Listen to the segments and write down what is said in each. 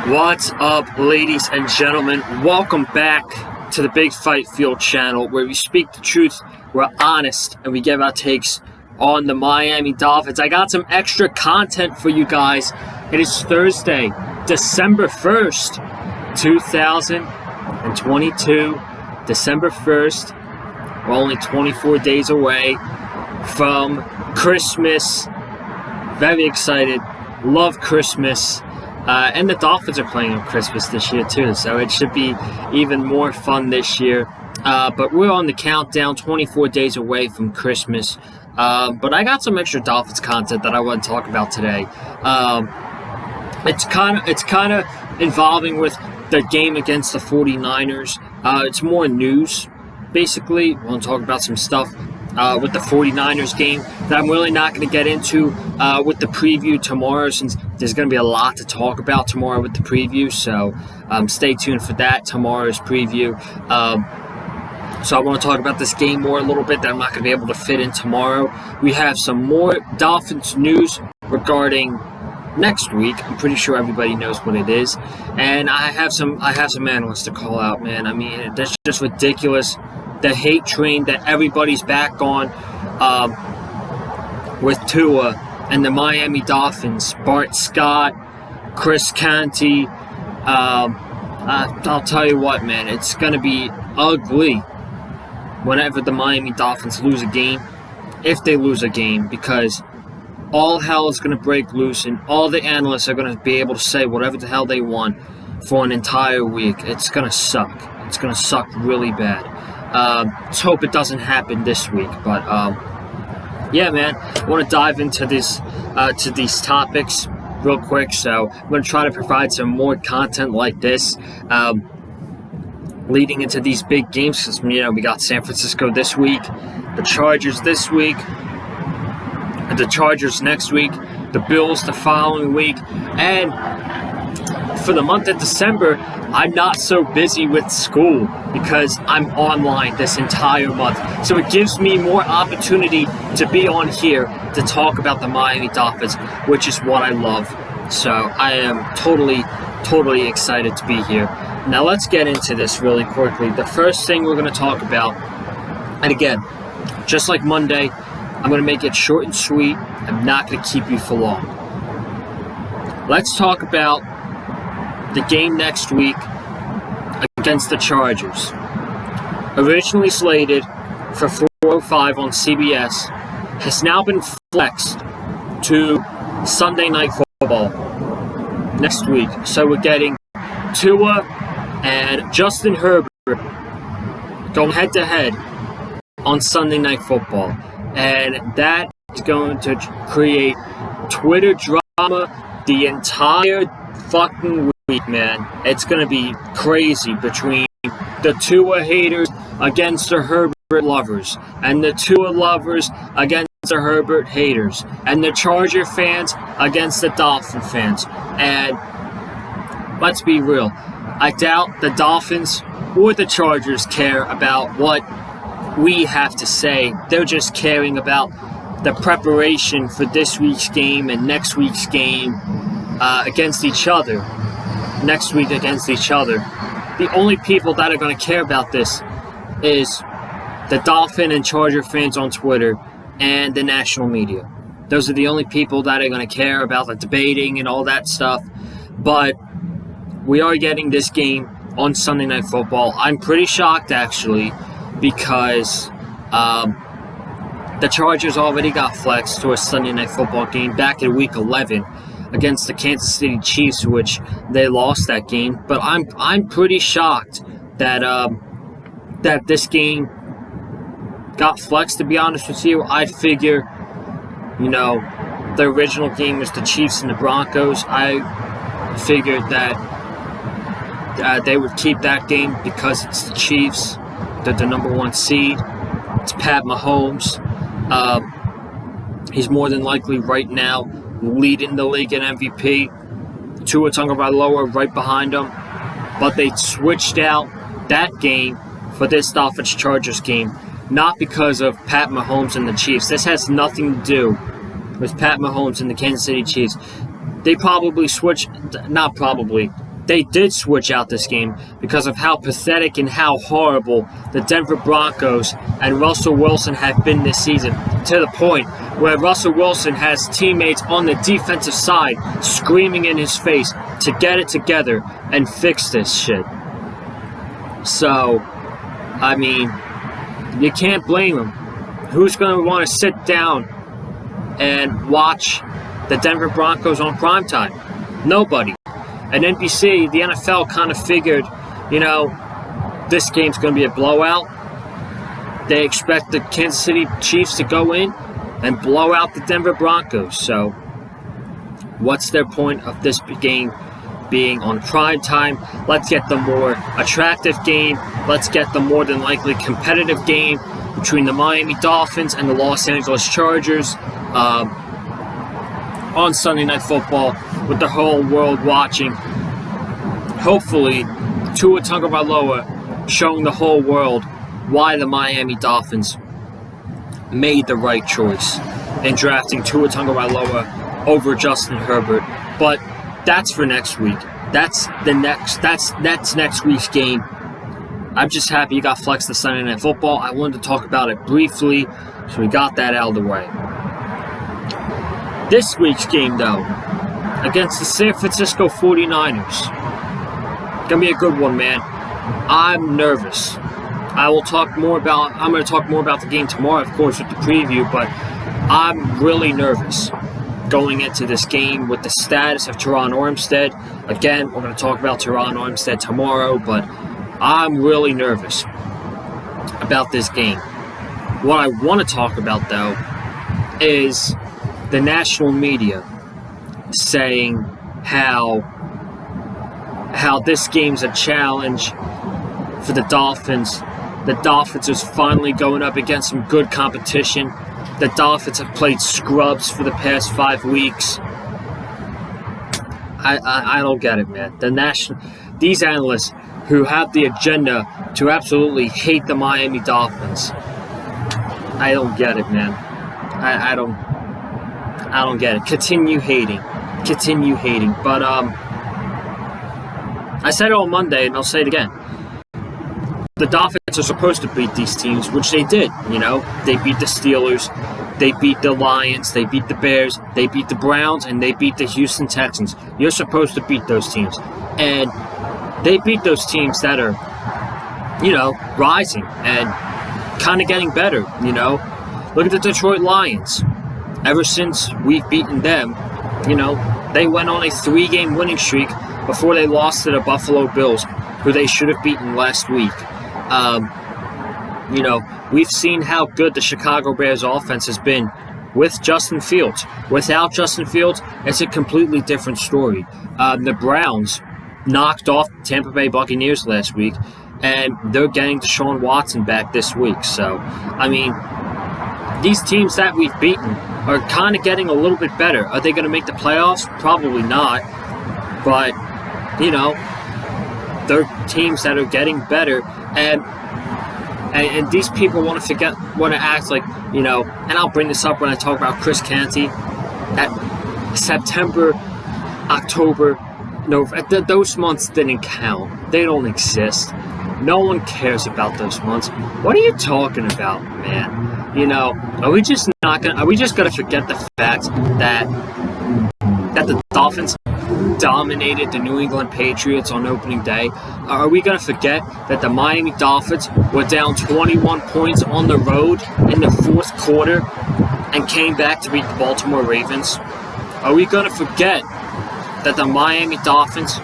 What's up, ladies and gentlemen? Welcome back to the Big Fight Field channel, where we speak the truth, we're honest, and we give our takes on the Miami Dolphins. I got some extra content for you guys. It is Thursday, December 1st, 2022. December 1st. We're only 24 days away from Christmas. Very excited. Love Christmas. And the Dolphins are playing on Christmas this year too, so it should be even more fun this year. But we're on the countdown, 24 days away from Christmas. But I got some extra Dolphins content that I want to talk about today. It's kind of involving with the game against the 49ers. It's more news, basically. I want to talk about some stuff with the 49ers game that I'm really not going to get into with the preview tomorrow, since there's going to be a lot to talk about tomorrow with the preview. So stay tuned for that, tomorrow's preview. So I want to talk about this game more a little bit that I'm not going to be able to fit in tomorrow. We have some more Dolphins news regarding next week. I'm pretty sure everybody knows what it is. And I have some analysts to call out, man. I mean, that's just ridiculous. The hate train that everybody's back on with Tua and the Miami Dolphins. Bart Scott, Chris Canty. I'll tell you what, man. It's going to be ugly whenever the Miami Dolphins lose a game. If they lose a game, because all hell is going to break loose and all the analysts are going to be able to say whatever the hell they want for an entire week. It's going to suck. It's going to suck really bad. Let's hope it doesn't happen this week. But yeah, man, I want to dive into this to these topics real quick. So I'm going to try to provide some more content like this leading into these big games. Because, we got San Francisco this week, the Chargers this week, the Chargers next week, the Bills the following week, and for the month of December, I'm not so busy with school because I'm online this entire month. So it gives me more opportunity to be on here to talk about the Miami Dolphins, which is what I love. So I am totally excited to be here. Now let's get into this really quickly. The first thing we're going to talk about, and again, just like Monday, I'm going to make it short and sweet. I'm not going to keep you for long. Let's talk about the game next week against the Chargers. Originally slated for 4:05 on CBS, has now been flexed to Sunday Night Football next week. So we're getting Tua and Justin Herbert going head-to-head on Sunday Night Football. And that is going to create Twitter drama the entire fucking week, man. It's going to be crazy between the Tua haters against the Herbert lovers, and the Tua lovers against the Herbert haters, and the Charger fans against the Dolphin fans. And let's be real, I doubt the Dolphins or the Chargers care about what we have to say. They're just caring about the preparation for this week's game and next week's game against each other. Next week against each other. The only people that are going to care about this is the Dolphin and Charger fans on Twitter and the national media. Those are the only people that are going to care about the debating and all that stuff. But we are getting this game on Sunday Night Football. I'm pretty shocked, actually, because the Chargers already got flexed to a Sunday Night Football game back in Week 11 against the Kansas City Chiefs, which they lost that game. But I'm pretty shocked that that this game got flexed, to be honest with you. I'd figure, the original game was the Chiefs and the Broncos. I figured that they would keep that game because it's the Chiefs. They're the number one seed. It's Pat Mahomes. He's more than likely right now leading the league in MVP. Tua Tagovailoa right behind him. But they switched out that game for this Dolphins Chargers game, not because of Pat Mahomes and the Chiefs. This has nothing to do with Pat Mahomes and the Kansas City Chiefs. They they did switch out this game because of how pathetic and how horrible the Denver Broncos and Russell Wilson have been this season, to the point where Russell Wilson has teammates on the defensive side screaming in his face to get it together and fix this shit. So, I mean, you can't blame him. Who's going to want to sit down and watch the Denver Broncos on primetime? Nobody. And NBC, the NFL kind of figured, this game's going to be a blowout. They expect the Kansas City Chiefs to go in and blow out the Denver Broncos. So, what's their point of this game being on prime time? Let's get the more attractive game. Let's get the more than likely competitive game between the Miami Dolphins and the Los Angeles Chargers on Sunday Night Football, with the whole world watching. Hopefully, Tua Tagovailoa showing the whole world why the Miami Dolphins made the right choice in drafting Tua Tagovailoa over Justin Herbert. But that's for next week. That's next week's game. I'm just happy you got flexed to Sunday Night Football. I wanted to talk about it briefly, so we got that out of the way. This week's game, though, against the San Francisco 49ers. Gonna be a good one, man. I'm nervous. I'm going to talk more about the game tomorrow, of course, with the preview, but I'm really nervous going into this game with the status of Teron Armstead. Again, we're going to talk about Teron Armstead tomorrow, but I'm really nervous about this game. What I want to talk about, though, is the national media saying how this game's a challenge for the Dolphins. The Dolphins is finally going up against some good competition. The Dolphins have played scrubs for the past 5 weeks. I don't get it, man. These analysts who have the agenda to absolutely hate the Miami Dolphins. I don't get it, man. I don't get it. Continue hating. But I said it on Monday, and I'll say it again. The Dolphins are supposed to beat these teams, which they did. They beat the Steelers, they beat the Lions, they beat the Bears, they beat the Browns, and they beat the Houston Texans. You're supposed to beat those teams. And they beat those teams that are, rising and kind of getting better, Look at the Detroit Lions. Ever since we've beaten them, they went on a 3-game winning streak before they lost to the Buffalo Bills, who they should have beaten last week. We've seen how good the Chicago Bears offense has been with Justin Fields. Without Justin Fields, it's a completely different story. The Browns knocked off the Tampa Bay Buccaneers last week, and they're getting Deshaun Watson back this week. So, these teams that we've beaten are kind of getting a little bit better. Are they going to make the playoffs? Probably not. But, they're teams that are getting better, and these people want to act like, and I'll bring this up when I talk about Chris Canty, that September, October, November, those months didn't count. They don't exist. No one cares about those months. What are you talking about, man? Are we just gonna forget the fact that the Dolphins dominated the New England Patriots on opening day? Are we going to forget that the Miami Dolphins were down 21 points on the road in the fourth quarter and came back to beat the Baltimore Ravens? Are we going to forget that the Miami Dolphins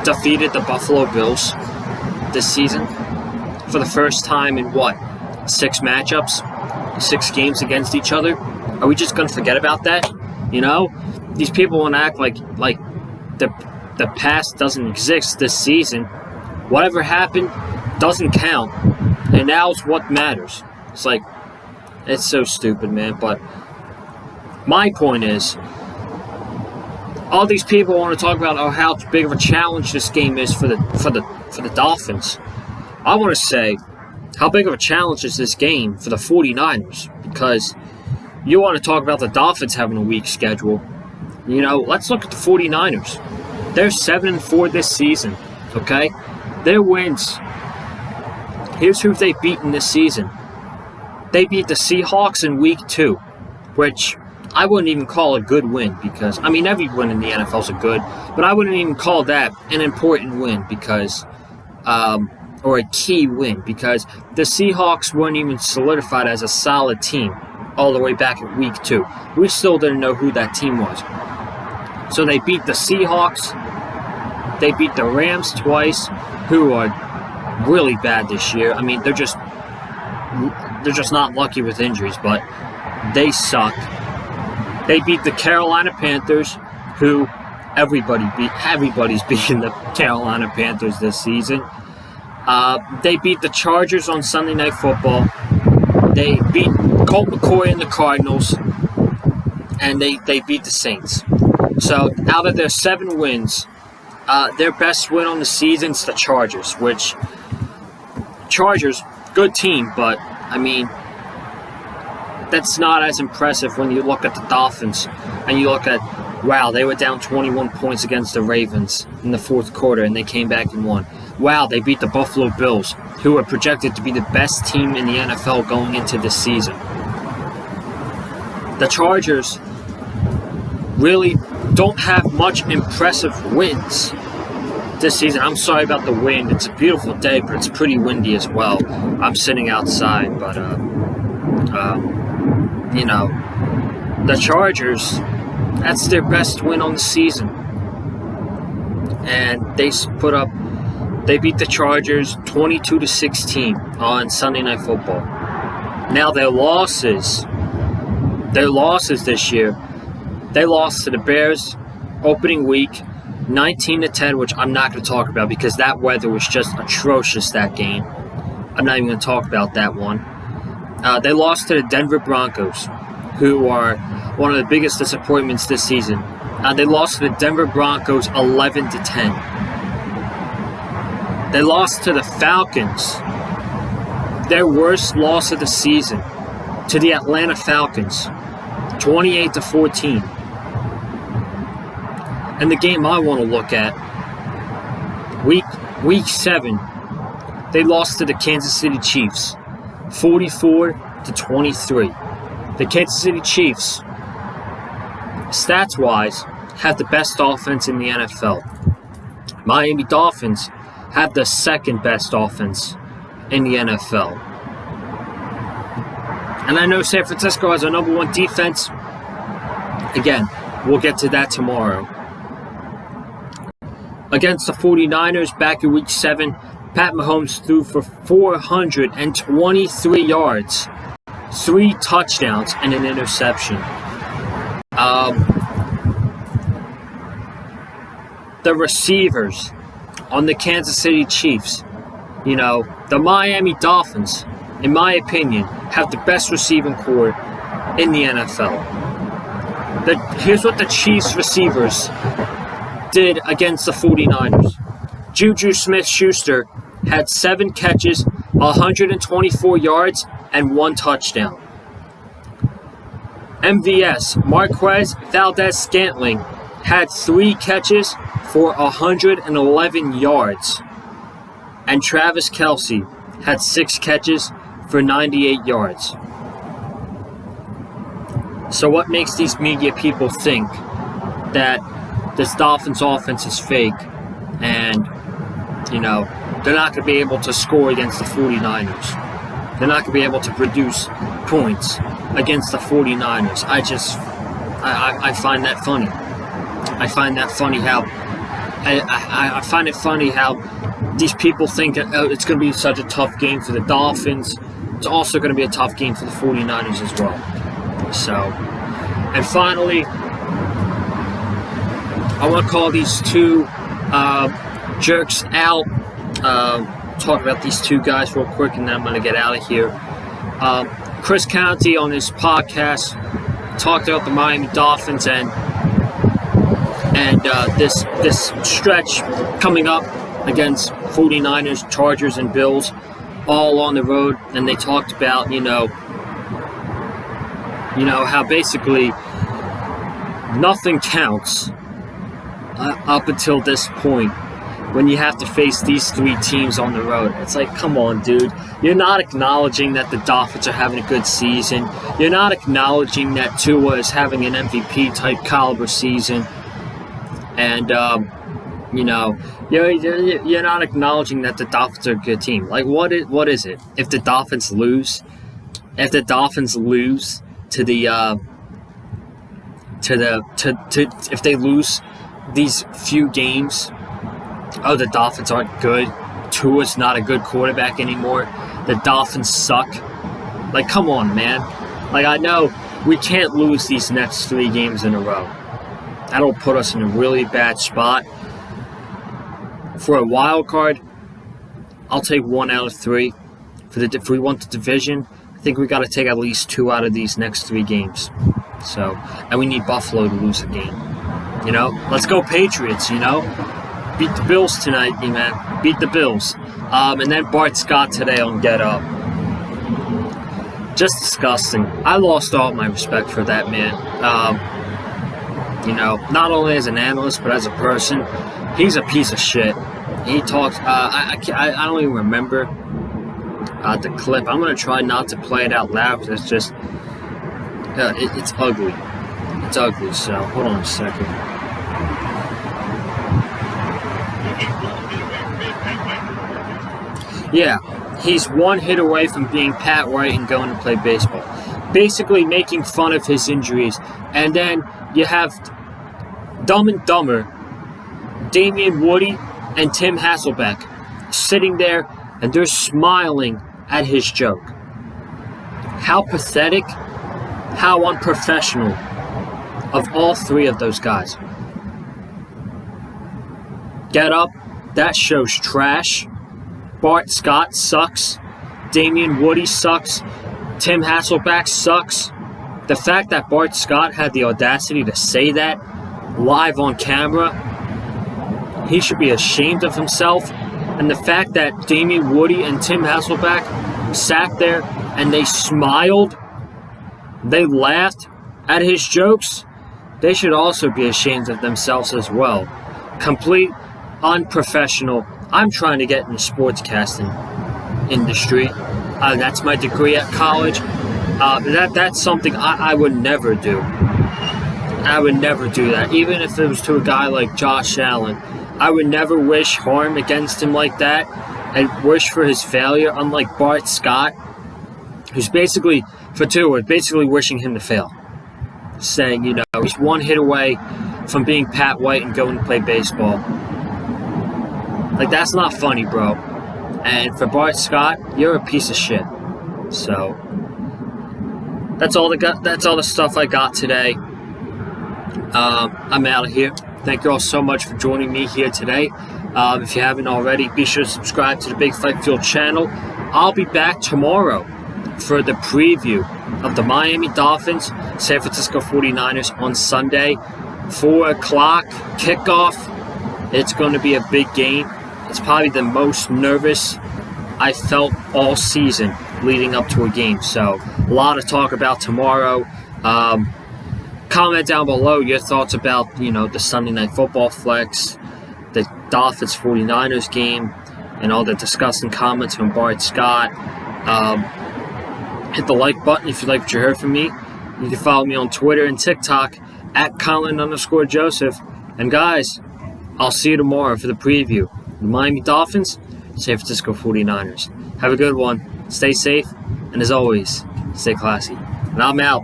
defeated the Buffalo Bills this season for the first time in 6 matchups, 6 games against each other? Are we just going to forget about that? These people want to act like the past doesn't exist this season. Whatever happened doesn't count, and now it's what matters. It's so stupid, man. But my point is, all these people want to talk about how big of a challenge this game is for the Dolphins. I want to say, how big of a challenge is this game for the 49ers? Because you want to talk about the Dolphins having a weak schedule. Let's look at the 49ers. They're 7-4 this season, okay? Their wins, here's who they've beaten this season. They beat the Seahawks in Week 2, which I wouldn't even call a good win because, I mean, every win in the NFL is a good, but I wouldn't even call that an important win because, or a key win because the Seahawks weren't even solidified as a solid team all the way back in Week 2. We still didn't know who that team was. So they beat the Seahawks. They beat the Rams twice, who are really bad this year. I mean, they're just not lucky with injuries, but they suck. They beat the Carolina Panthers, who everybody's beating the Carolina Panthers this season. They beat the Chargers on Sunday Night Football. They beat Colt McCoy and the Cardinals, and they beat the Saints. So out of their 7 wins, their best win on the season's the Chargers, which Chargers, good team, but I mean, that's not as impressive when you look at the Dolphins and you look at, wow, they were down 21 points against the Ravens in the fourth quarter and they came back and won. Wow, they beat the Buffalo Bills, who are projected to be the best team in the NFL going into this season. The Chargers really don't have much impressive wins this season. I'm sorry about the wind. It's a beautiful day, but it's pretty windy as well. I'm sitting outside, but you know, the Chargers, that's their best win on the season. And they beat the Chargers 22-16 on Sunday Night Football. Now their losses this year, they lost to the Bears opening week 19-10, which I'm not going to talk about because that weather was just atrocious that game. I'm not even going to talk about that one. They lost to the Denver Broncos, who are one of the biggest disappointments this season. They lost to the Denver Broncos 11-10. They lost to the Falcons, their worst loss of the season, to the Atlanta Falcons, 28-14. And the game I want to look at, week 7, they lost to the Kansas City Chiefs, 44-23. The Kansas City Chiefs, stats-wise, have the best offense in the NFL. Miami Dolphins have the second best offense in the NFL. And I know San Francisco has a number 1 defense. Again, we'll get to that tomorrow. Against the 49ers back in Week 7, Pat Mahomes threw for 423 yards, 3 touchdowns, and an interception. The receivers on the Kansas City Chiefs, you know, the Miami Dolphins, in my opinion, have the best receiving corps in the NFL. Here's what the Chiefs receivers did against the 49ers. Juju Smith-Schuster had 7 catches, 124 yards, and 1 touchdown. MVS, Marquez Valdez-Scantling, had 3 catches for 111 yards. And Travis Kelce had 6 catches for 98 yards. So what makes these media people think that this Dolphins offense is fake and, you know, they're not going to be able to score against the 49ers? They're not going to be able to produce points against the 49ers. I find that funny. I find it funny how these people think it's going to be such a tough game for the Dolphins. It's also going to be a tough game for the 49ers as well. So, and finally, I want to call these 2 jerks out. Talk about these 2 guys real quick, and then I'm going to get out of here. Chris County on his podcast talked about the Miami Dolphins and this stretch coming up against 49ers, Chargers, and Bills, all on the road. And they talked about, you know how basically nothing counts up until this point, when you have to face these 3 teams on the road. It's like, come on, dude. You're not acknowledging that the Dolphins are having a good season. You're not acknowledging that Tua is having an MVP-type caliber season. And, you're not acknowledging that the Dolphins are a good team. Like, what is it? If the Dolphins lose to the if they lose these few games, oh, the Dolphins aren't good. Tua's not a good quarterback anymore. The Dolphins suck. Like, come on, man. Like, I know we can't lose these next 3 games in a row. That'll put us in a really bad spot. For a wild card, I'll take 1 out of 3. If we want the division, I think we got to take at least 2 out of these next 3 games. So, and we need Buffalo to lose a game. Let's go Patriots. Beat the Bills tonight, man. Beat the Bills. And then Bart Scott today on Getup. Just disgusting. I lost all my respect for that man. Not only as an analyst, but as a person. He's a piece of shit. He talks, I don't even remember the clip. I'm going to try not to play it out loud because it's just, it's ugly. It's ugly, so hold on a second. Yeah, he's 1 hit away from being Pat White and going to play baseball. Basically making fun of his injuries. And then you have Dumb and Dumber, Damian Woody, and Tim Hasselbeck sitting there, and they're smiling at his joke. How pathetic, how unprofessional of all 3 of those guys. Get up, that show's trash. Bart Scott sucks. Damian Woody sucks. Tim Hasselbeck sucks. The fact that Bart Scott had the audacity to say that live on camera, he should be ashamed of himself. And the fact that Damian Woody and Tim Hasselbeck sat there and they smiled, they laughed at his jokes, they should also be ashamed of themselves as well. Complete unprofessional. I'm trying to get in the sportscasting industry. That's my degree at college. That's something I would never do. I would never do that. Even if it was to a guy like Josh Allen, I would never wish harm against him like that and wish for his failure, unlike Bart Scott, who's basically, for Tua, basically wishing him to fail. Saying, he's 1 hit away from being Pat White and going to play baseball. Like, that's not funny, bro. And for Bart Scott, you're a piece of shit. So, that's all the stuff I got today. I'm out of here. Thank you all so much for joining me here today. If you haven't already, be sure to subscribe to the Big Fight Field channel. I'll be back tomorrow for the preview of the Miami Dolphins, San Francisco 49ers on Sunday. 4 o'clock kickoff. It's going to be a big game. It's probably the most nervous I felt all season leading up to a game. So, a lot of talk about tomorrow. Comment down below your thoughts about, the Sunday Night Football flex, the Dolphins 49ers game, and all the disgusting comments from Bart Scott. Hit the like button if you like what you heard from me. You can follow me on Twitter and TikTok at Colin_Joseph. And guys, I'll see you tomorrow for the preview. The Miami Dolphins, San Francisco 49ers. Have a good one. Stay safe. And as always, stay classy. And I'm out.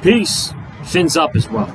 Peace. Fins up as well.